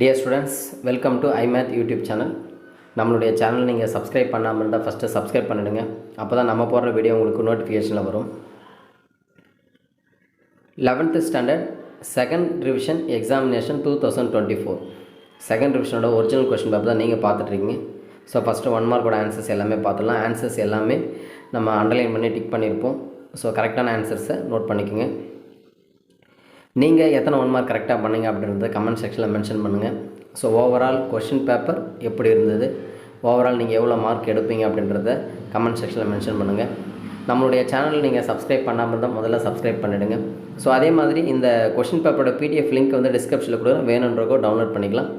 Dear students, welcome to iMath YouTube channel. நம்மளுடைய channel நீங்கள் subscribe பண்ணாமல் இருந்தால் ஃபஸ்ட்டு சப்ஸ்கிரைப் பண்ணிடுங்க. அப்போ தான் நம்ம போடுற வீடியோ உங்களுக்கு நோட்டிஃபிகேஷனில் வரும். 11th standard second revision examination 2024 second ரிவிஷனோட ஒரிஜினல் கொஷின் பேப்பர் தான் நீங்கள் பார்த்துட்ருக்கீங்க. ஸோ ஃபஸ்ட்டு 1 மார்க்கோட ஆன்சர்ஸ் எல்லாமே பார்த்துடலாம். ஆன்சர்ஸ் எல்லாமே நம்ம அண்டர்லைன் பண்ணி டிக் பண்ணியிருப்போம். ஸோ கரெக்டான ஆன்சர்ஸை நோட் பண்ணிக்கோங்க. நீங்கள் எத்தனை 1 மார்க் கரெக்டாக பண்ணீங்க அப்படின்றத கமெண்ட் செக்ஷனில் மென்ஷன் பண்ணுங்கள். ஸோ ஓவரால் கொஷின் பேப்பர் எப்படி இருந்தது, ஓவரால் நீங்கள் எவ்வளோ மார்க் எடுப்பீங்க அப்படின்றத கமெண்ட் செக்ஷனில் மென்ஷன் பண்ணுங்கள். நம்மளுடைய சேனல் நீங்கள் சப்ஸ்கிரைப் பண்ணாமல் இருந்தால் முதல்ல சப்ஸ்கிரைப் பண்ணிவிடுங்க. ஸோ அதே மாதிரி இந்த கொஷின் பேப்பரோட PDF லிங்க் வந்து டிஸ்கிரிப்ஷனில் கூட வேணுன்றக்கோ டவுன்லோட் பண்ணிக்கலாம்.